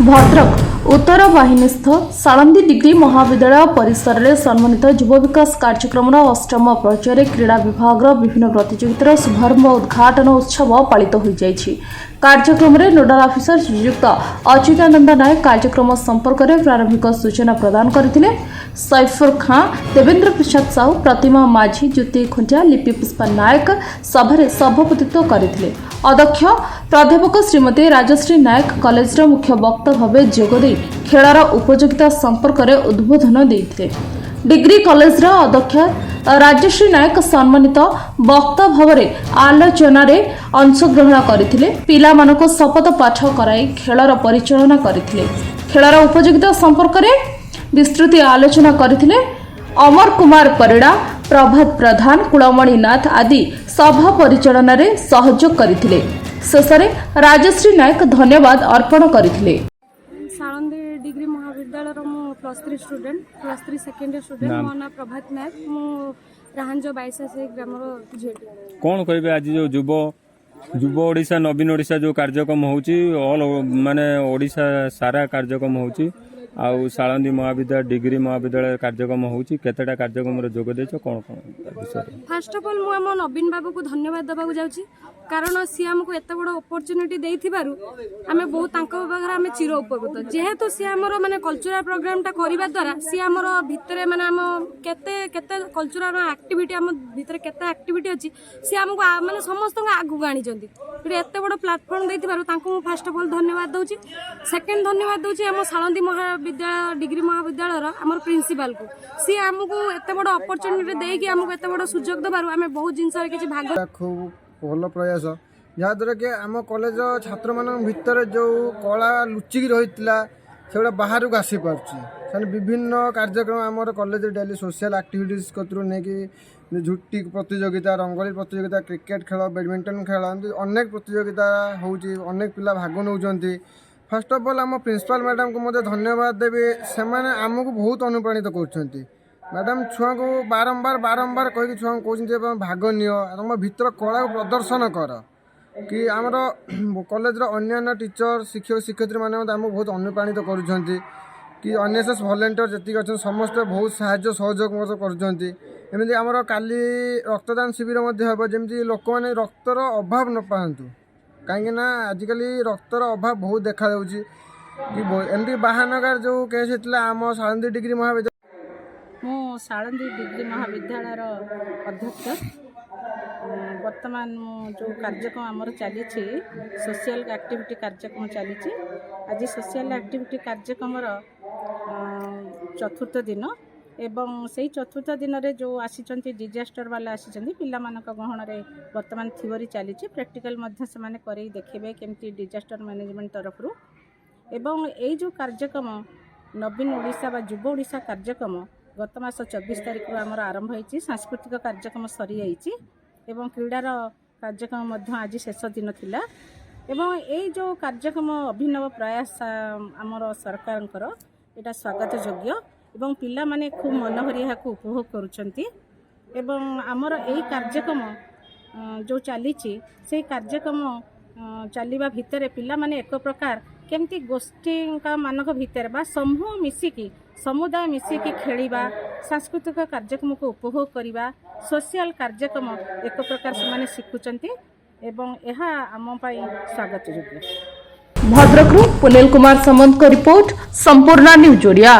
भद्रक उत्तर वाहिनीस्थ Salandi degree महाविद्यालय परिसर में सम्मानित युव विकास कार्यक्रम अष्टम पर्यायर क्रीड़ा विभाग विभिन्न प्रतियोगितार शुभारंभ उद्घाटन उत्सव पालित हो जाइछि। कार्यक्रम में नोडाल ऑफिसर श्रीयुक्त अच्युतानंद नायक कार्यक्रम संपर्क में प्रारंभिक सूचना प्रदान करथिले। सैफुर खां, देवेंद्र प्रसाद साहू, प्रतिमा माझी, ज्योति खुंटिया, लिपि पुष्पा नायक सभा सभापतित्व करथिले। अध्यक्ष प्राध्यापक श्रीमती राजश्री नायक कॉलेज मुख्य वक्ता भाव जोगदे खेलार उपयोगिता संपर्क में उद्बोधन देते। डिग्री कॉलेज अध्यक्ष राजश्री नायक सम्मानित वक्ता भाव आलोचन अंशग्रहण करथिले। पिलामानक शपथ पाठ कराई खेलर परिचालना करथिले। खेलर उपयोगिता संपर्क में विस्तृत आलोचना करथिले। अमर कुमार परिड़ा, प्रभात प्रधान, कुलमणि नाथ आदि सभा परिचालन में सहयोग करथिले। शेषे राजश्री नायक धन्यवाद अर्पण करथिले। साळंदी डिग्री महाविद्यालय +3 स्टूडेंट +3 सेकेंड इयर स्टूडेंट मो ना प्रभात नायक मो राहंजो 22 ग्राम झेटी। कौन कहे आज जो युव ओडिशा नवीन ओडिशा जो कार्यक्रम होची ऑल माने ओडिशा सारा कार्यक्रम होची आउ साळंदी महाविद्यालय डिग्री महाविद्यालय कार्यक्रम होची केतेटा कार्यक्रम रे जोग देछ कोन विषय। फर्स्ट ऑफ ऑल मु हम नवीन बाबू को धन्यवाद देबा जाउची कारण सी हमको एत बड़ अपॉर्चुनिटी देथिबारु आमे बहुत तांको बगर आमे चिर उपकृत जेहेतु सी हमरो माने कल्चरल प्रोग्राम टा करिबा द्वारा सी हमरो भितरे माने हम केते केते कल्चरल एक्टिविटी हम भितरे केते एक्टिविटी अछि सी हमको माने समस्त आगु गाणी जंदी एत बड़ प्लेटफॉर्म देथिबारु तांको फर्स्ट ऑफ ऑल धन्यवाद दउची। सेकंड धन्यवाद दउची हम साळंदी महाविद्यालय डिग्री महाविद्यालय हमर प्रिंसिपल को सी हमको एत बड़ अपॉर्चुनिटी देई कि हमको एत बड़ सुयोग दबारु आमे बहुत जिंस रे किछि भाग खूब भल प्रयास जहाँद्वारा कि आम कॉलेज छात्र मान भितर जो कला लुचिकी रही से बाहर को आसी पार्टी विभिन्न कार्यक्रम आम कॉलेज डेली सोशल एक्टिविटीज कतरू नहीं झुट्टी प्रतियोगिता, रंगोली प्रतियोगिता, क्रिकेट खेल, बैडमिंटन खेल अनेक प्रतियोगिता होची अनेक पिला भाग नौकरी। फर्स्ट ऑफ ऑल आम प्रिंसिपल मैडम को मत धन्यवाद देवी से आमको बहुत अनुप्राणित कर मैडम छुआ को बारंबार बारंबार कहीकि छुआ कहते भाग नियो तुम भितर कला को प्रदर्शन कर कि आमर कॉलेज अन्य टीचर शिक्षक शिक्षयित्री मैंने आमको बहुत अनुप्राणित कर एनएसएस वॉलंटियर जी अच्छा समस्त बहुत साहाय्य सहयोग करमती आमर काली रक्तदान शिविर हम जमी लोक मैंने रक्तर अभाव न पातु कहीं आजिकल रक्तर अभाव बहुत देखा एमती बाहानगार जो केस होता आम साळंदी डिग्री महाविद्यालय मो साळंदी डिग्री महाविद्यालय अध्यक्ष वर्तमान जो कार्यक्रम आमर चली सोशल एक्टिविटी कार्यक्रम चली आज सोशल एक्टिविटी कार्यक्रम चतुर्थ दिन एवं से चतुर्थ दिन रे जो आसी डिजास्टर वाला आसी पिला मानक गहन रे वर्तमान थियोरी चली प्रैक्टिकल मध्य से माने करेई देखिबे केमती डिजास्टर मैनेजमेंट तरफ रु एवं एई जो कार्यक्रम नवीन ओडिशा बा युव ओडिशा कार्यक्रम गत मास 24 तारिख आमर आरंभ होती। सांस्कृतिक कार्यक्रम सरी जाइए एवं क्रीडार कार्यक्रम आज शेष दिन थिला एवं यही जो कार्यक्रम अभिनव प्रयास आमर सरकार एटा स्वागत योग्य एवं पिला माने खूब मनोहरी यहाँ उपभोग करुछंती एवं आमर यही कार्यक्रम जो चली से कार्यक्रम चलवा भितर पिला माने एक प्रकार केमती गोष्ठी मानक भितर बा समूह मिसिकी समुदाय मिसिकी खेलिबा सांस्कृतिक कार्यक्रम को उपभोग करिबा सोशल कार्यक्रम एक प्रकार से माने शिखुचंती एवं यह आम पाई स्वागत योग्य। भद्रक पुनील कुमार सामंत को रिपोर्ट संपूर्ण न्यूज ओडिया।